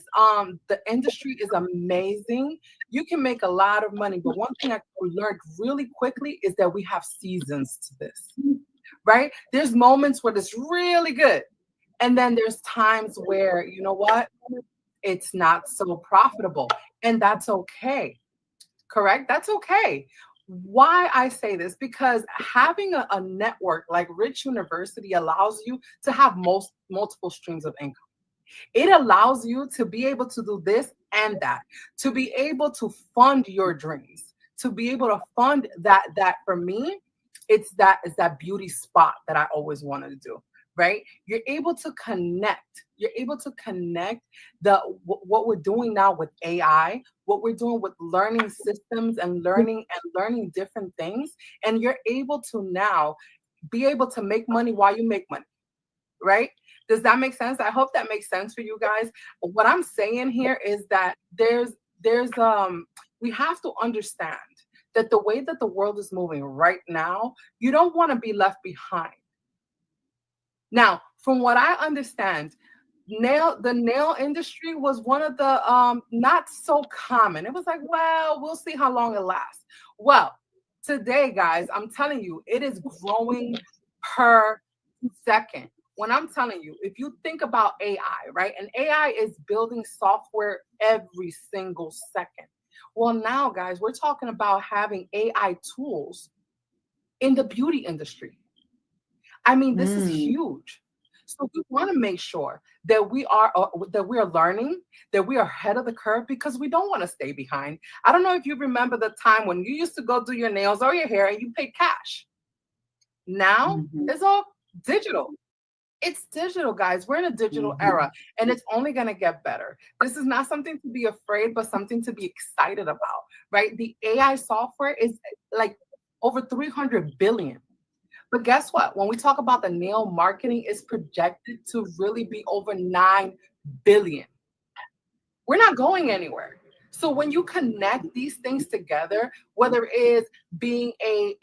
the industry is amazing. You can make a lot of money, but one thing I learned really quickly is that we have seasons to this. Right? There's moments where it's really good, and then there's times where you know what, it's not so profitable, and that's okay. Correct? That's okay. Why I say this? Because having a network like Rich University allows you to have multiple streams of income. It allows you to be able to do this and that, to be able to fund your dreams, to be able to fund that for me, it's that beauty spot that I always wanted to do. Right? You're able to connect. You're able to connect what we're doing now with AI, what we're doing with learning systems and learning different things. And you're able to now be able to make money while you make money. Right? Does that make sense? I hope that makes sense for you guys. What I'm saying here is that we have to understand that the way that the world is moving right now, you don't want to be left behind. Now, from what I understand, the nail industry was one of the not so common. It was like, well, we'll see how long it lasts. Well, today, guys, I'm telling you, it is growing per second. When I'm telling you, if you think about AI, right? And AI is building software every single second. Well, now, guys, we're talking about having AI tools in the beauty industry. I mean, this is huge. So we want to make sure that we are learning, that we are ahead of the curve because we don't want to stay behind. I don't know if you remember the time when you used to go do your nails or your hair and you paid cash. Now it's all digital. It's digital, guys. We're in a digital era, and it's only going to get better. This is not something to be afraid, but something to be excited about, right? The AI software is like over 300 billion. But guess what? When we talk about the nail marketing, it's projected to really be over 9 billion. We're not going anywhere. So when you connect these things together, whether it is being a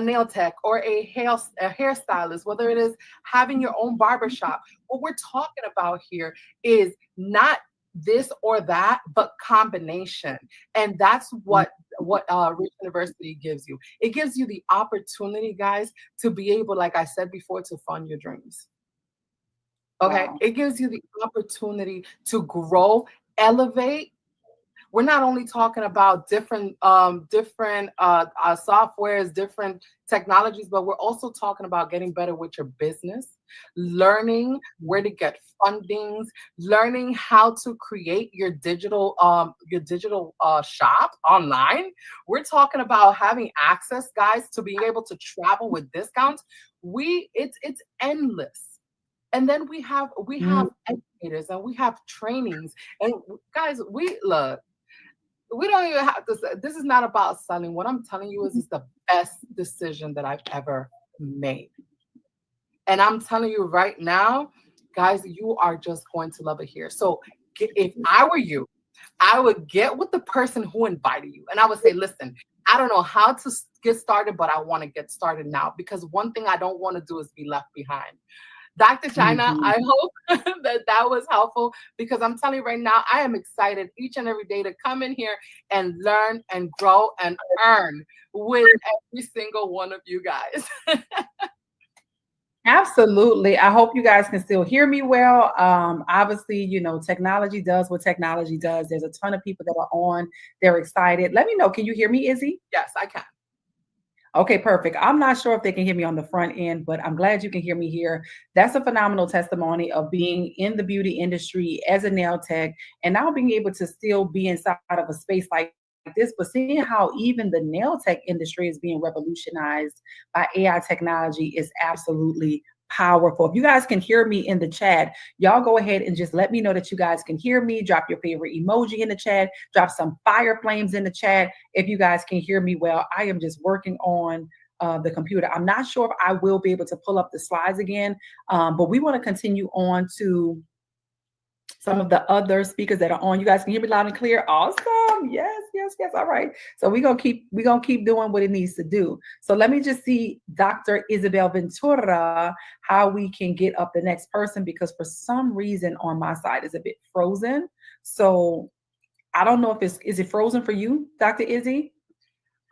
nail tech or a hairstylist, whether it is having your own barbershop, what we're talking about here is not this or that, but combination. And that's what Rich University gives you. It gives you the opportunity, guys, to be able, like I said before, to fund your dreams. Okay. Wow. It gives you the opportunity to grow, elevate. We're not only talking about different softwares, different technologies, but we're also talking about getting better with your business, learning where to get fundings, learning how to create your digital shop online. We're talking about having access, guys, to being able to travel with discounts. It's endless. And then we have educators and we have trainings. And guys, we don't even have to say, this is not about selling. What I'm telling you is it's the best decision that I've ever made. And I'm telling you right now, guys, you are just going to love it here. So if I were you, I would get with the person who invited you and I would say, listen, I don't know how to get started, but I want to get started now, because one thing I don't want to do is be left behind. Dr. China, Mhm. I hope that was helpful, because I'm telling you right now, I am excited each and every day to come in here and learn and grow and earn with every single one of you guys. Absolutely. I hope you guys can still hear me well. Obviously, technology does what technology does. There's a ton of people that are on. They're excited. Let me know. Can you hear me, Izzy? Yes, I can. Okay, perfect. I'm not sure if they can hear me on the front end, but I'm glad you can hear me here. That's a phenomenal testimony of being in the beauty industry as a nail tech and now being able to still be inside of a space like this, but seeing how even the nail tech industry is being revolutionized by AI technology is absolutely powerful. If you guys can hear me in the chat, y'all go ahead and just let me know that you guys can hear me. Drop your favorite emoji in the chat, drop some fire flames in the chat if you guys can hear me well. I am just working on the computer. I'm not sure if I will be able to pull up the slides again, but we want to continue on to some of the other speakers that are on. You guys can hear me loud and clear. Awesome. Yes, yes, yes. All right. So we're gonna keep doing what it needs to do. So let me just see Dr. Isabel Ventura, how we can get up the next person, because for some reason on my side is a bit frozen. So I don't know if is it frozen for you, Dr. Izzy?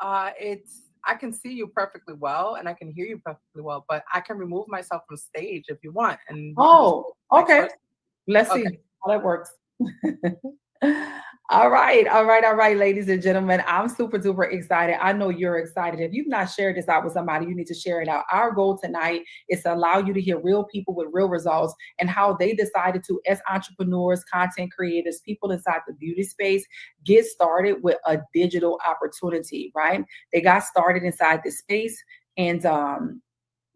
I can see you perfectly well and I can hear you perfectly well, but I can remove myself from stage if you want, and we can just Oh, next okay. person. Let's Okay. see how that works. All right, all right, all right, ladies and gentlemen. I'm super duper excited. I know you're excited. If you've not shared this out with somebody, you need to share it out. Our goal tonight is to allow you to hear real people with real results and how they decided to, as entrepreneurs, content creators, people inside the beauty space, get started with a digital opportunity, right? They got started inside this space and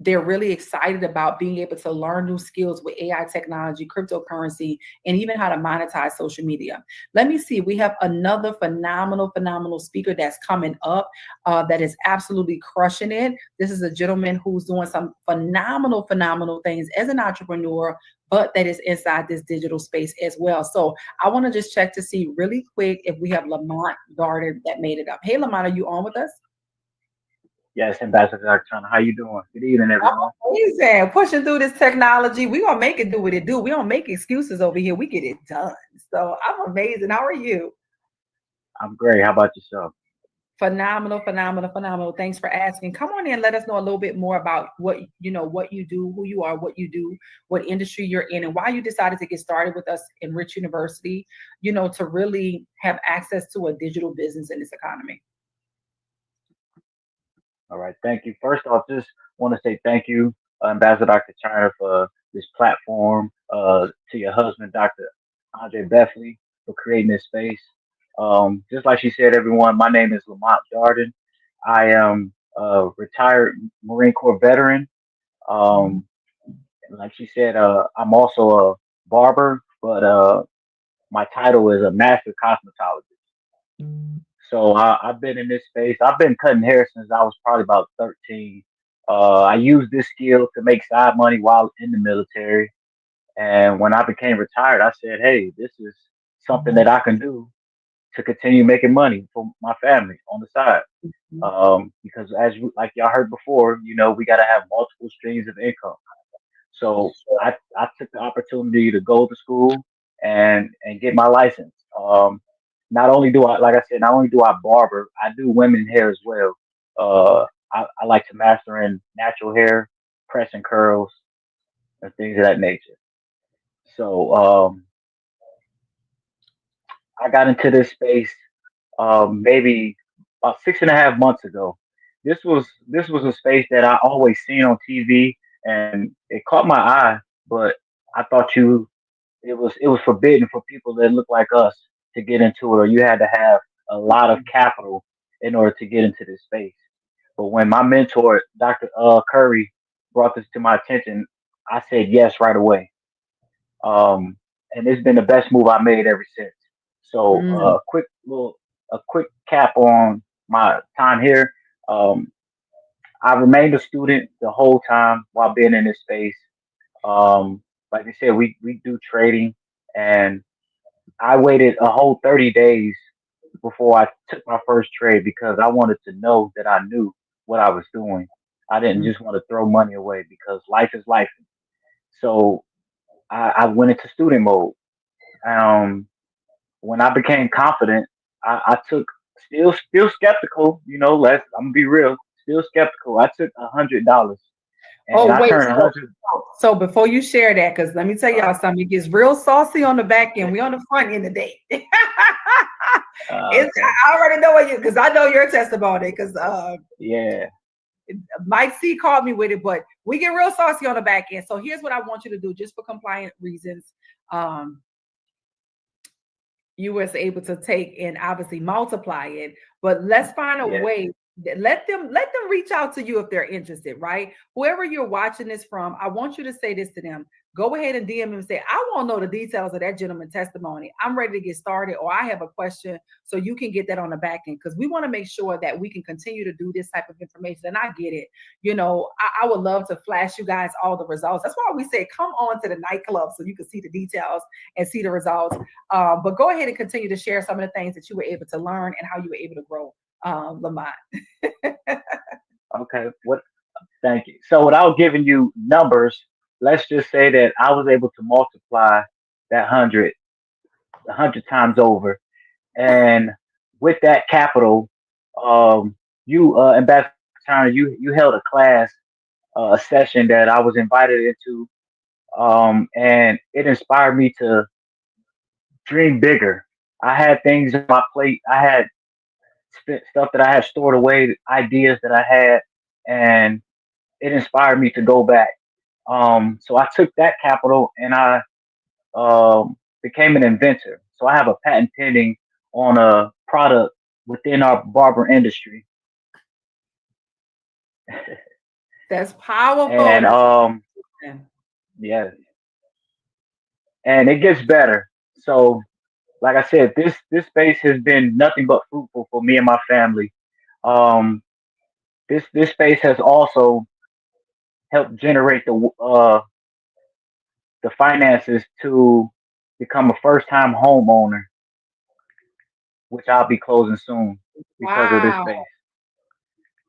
they're really excited about being able to learn new skills with AI technology, cryptocurrency, and even how to monetize social media. Let me see. We have another phenomenal, phenomenal speaker that's coming up that is absolutely crushing it. This is a gentleman who's doing some phenomenal, phenomenal things as an entrepreneur, but that is inside this digital space as well. So I want to just check to see really quick if we have Lamont Gardner that made it up. Hey, Lamont, are you on with us? Yes, Ambassador Dr. Chana, how you doing? Good evening, everyone. Amazing. Pushing through this technology. We're going to make it do what it do. We don't make excuses over here. We get it done. So I'm amazing. How are you? I'm great. How about yourself? Phenomenal, phenomenal, phenomenal. Thanks for asking. Come on in. Let us know a little bit more about what you do, who you are, what you do, what industry you're in, and why you decided to get started with us in Rich University, to really have access to a digital business in this economy. All right, thank you. First off, just want to say thank you, Ambassador Dr. China, for this platform. To your husband, Dr. Andre Bethany, for creating this space. Just like she said, everyone, my name is Lamont Darden. I am a retired Marine Corps veteran. Um, and like she said, I'm also a barber, but my title is a master cosmetologist. So I've been in this space. I've been cutting hair since I was probably about 13. I used this skill to make side money while in the military. And when I became retired, I said, hey, this is something that I can do to continue making money for my family on the side. Because like y'all heard before, we got to have multiple streams of income. So I took the opportunity to go to school and get my license. Not only do I, like I said, not only do I barber, I do women hair as well. I like to master in natural hair, press and curls, and things of that nature. So I got into this space maybe about 6.5 months ago. This was a space that I always seen on TV, and it caught my eye. But I thought it was forbidden for people that look like us to get into it, or you had to have a lot of capital in order to get into this space. But when my mentor, Dr. Curry, brought this to my attention, I said yes right away. Um, and it's been the best move I made ever since. So, Mm. a quick cap on my time here. Um, I remained a student the whole time while being in this space. Um, like I said, we do trading, and I waited a whole 30 days before I took my first trade because I wanted to know that I knew what I was doing. I didn't Mm. just want to throw money away because life is life. So I went into student mode. Um, when I became confident, I took still skeptical. You know, I'm gonna be real, still skeptical. I took $100 and Oh, I wait. turned 100. So before you share that, because let me tell y'all something, it gets real saucy on the back end. We on the front end today. Okay, I already know what you, because I know your testimony, because yeah, Mike C called me with it, but we get real saucy on the back end. So here's what I want you to do, just for compliant reasons. Um, you was able to take and obviously multiply it, but let's find a yeah. way that let them reach out to you if they're interested, right? Whoever you're watching this from, I want you to say this to them. Go ahead and DM him and say, I want to know the details of that gentleman's testimony. I'm ready to get started, or I have a question, so you can get that on the back end, because we want to make sure that we can continue to do this type of information. And I get it. I would love to flash you guys all the results. That's why we say come on to the nightclub so you can see the details and see the results. But go ahead and continue to share some of the things that you were able to learn and how you were able to grow, Lamont. Okay. Thank you. So without giving you numbers, let's just say that I was able to multiply that 100 times over, and with that capital, you Ambassador Turner, you held a class, a session that I was invited into, and it inspired me to dream bigger. I had things on my plate. I had stuff that I had stored away, ideas that I had, and it inspired me to go back. So I took that capital and I became an inventor. So I have a patent pending on a product within our barber industry. That's powerful. And yeah, and it gets better. So like I said, this space has been nothing but fruitful for me and my family. Um, this space has also helped generate the finances to become a first time homeowner, which I'll be closing soon because of this Wow. space.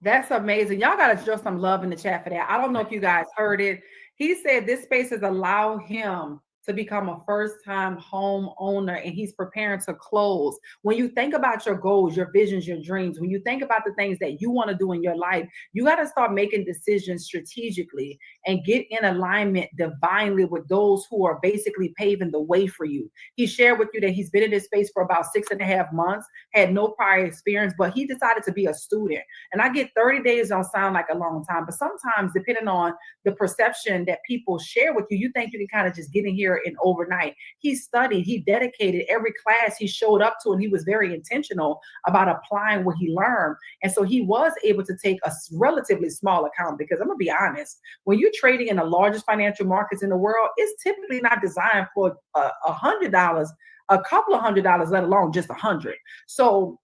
That's amazing. Y'all got to show some love in the chat for that. I don't know if you guys heard it. He said this space has allowed him to become a first-time home owner, and he's preparing to close. When you think about your goals, your visions, your dreams, when you think about the things that you want to do in your life, you got to start making decisions strategically and get in alignment divinely with those who are basically paving the way for you. He shared with you that he's been in this space for about 6.5 months, had no prior experience, but he decided to be a student. And I get 30 days don't sound like a long time, but sometimes depending on the perception that people share with you, you think you can kind of just get in here and overnight. He studied, he dedicated every class he showed up to, and he was very intentional about applying what he learned. And so he was able to take a relatively small account, because I'm gonna be honest, when you're trading in the largest financial markets in the world, it's typically not designed for $100, a couple of $100, let alone just 100. So,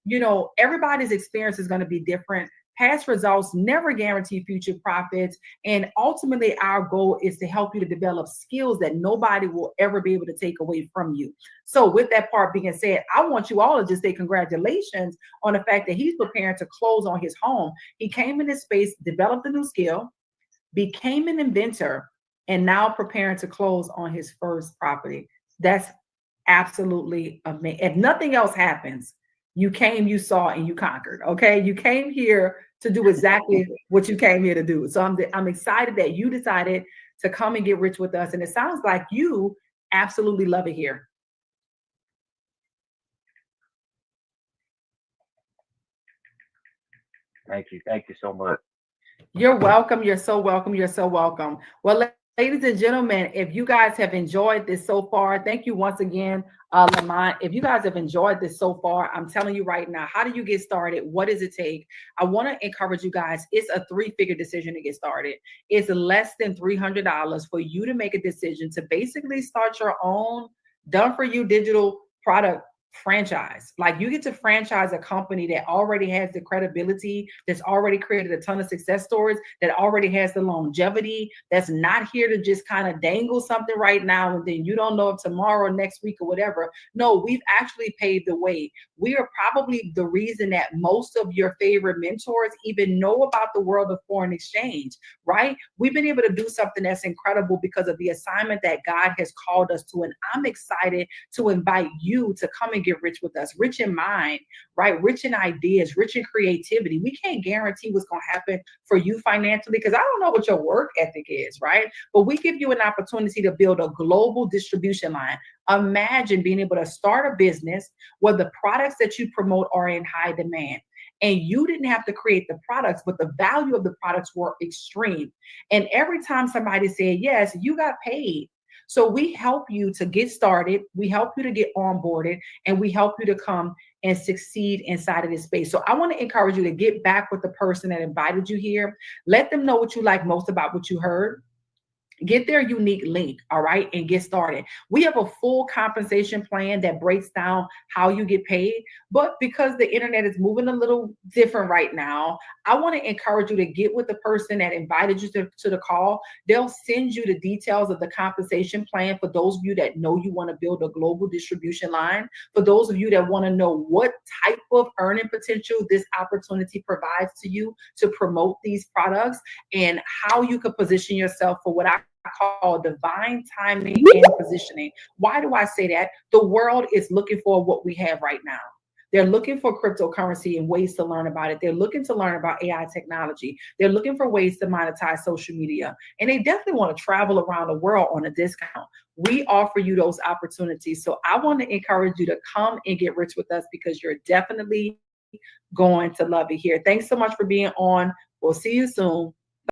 everybody's experience is going to be different. Past results never guarantee future profits. And ultimately, our goal is to help you to develop skills that nobody will ever be able to take away from you. So with that part being said, I want you all to just say congratulations on the fact that he's preparing to close on his home. He came in this space, developed a new skill, became an inventor, and now preparing to close on his first property. That's absolutely amazing. If nothing else happens, you came, you saw, and you conquered. Okay, you came here to do exactly what you came here to do. So I'm excited that you decided to come and get rich with us, and it sounds like you absolutely love it here. Thank you so much. You're welcome. You're so welcome. You're so welcome. Well, ladies and gentlemen, if you guys have enjoyed this so far, thank you once again, Lamont. If you guys have enjoyed this so far, I'm telling you right now, how do you get started? What does it take? I want to encourage you guys. It's a 3-figure decision to get started. It's less than $300 for you to make a decision to basically start your own done-for-you digital product franchise. Like, you get to franchise a company that already has the credibility, that's already created a ton of success stories, that already has the longevity, that's not here to just kind of dangle something right now and then you don't know if tomorrow, next week, or whatever. No, we've actually paved the way. We are probably the reason that most of your favorite mentors even know about the world of foreign exchange, right? We've been able to do something that's incredible because of the assignment that God has called us to. And I'm excited to invite you to come and get rich with us, rich in mind, right? Rich in ideas, rich in creativity. We can't guarantee what's going to happen for you financially because I don't know what your work ethic is, right? But we give you an opportunity to build a global distribution line. Imagine being able to start a business where the products that you promote are in high demand. And you didn't have to create the products, but the value of the products were extreme. And every time somebody said yes, you got paid. So we help you to get started, we help you to get onboarded, and we help you to come and succeed inside of this space. So I want to encourage you to get back with the person that invited you here. Let them know what you like most about what you heard. Get their unique link, all right, and get started. We have a full compensation plan that breaks down how you get paid. But because the internet is moving a little different right now, I want to encourage you to get with the person that invited you to the call. They'll send you the details of the compensation plan for those of you that know you want to build a global distribution line. For those of you that want to know what type of earning potential this opportunity provides to you to promote these products and how you could position yourself for what I call divine timing and positioning. Why do I say that? The world is looking for what we have right now. They're looking for cryptocurrency and ways to learn about it. They're looking to learn about AI technology. They're looking for ways to monetize social media. And they definitely want to travel around the world on a discount. We offer you those opportunities. So I want to encourage you to come and get rich with us because you're definitely going to love it here. Thanks so much for being on. We'll see you soon.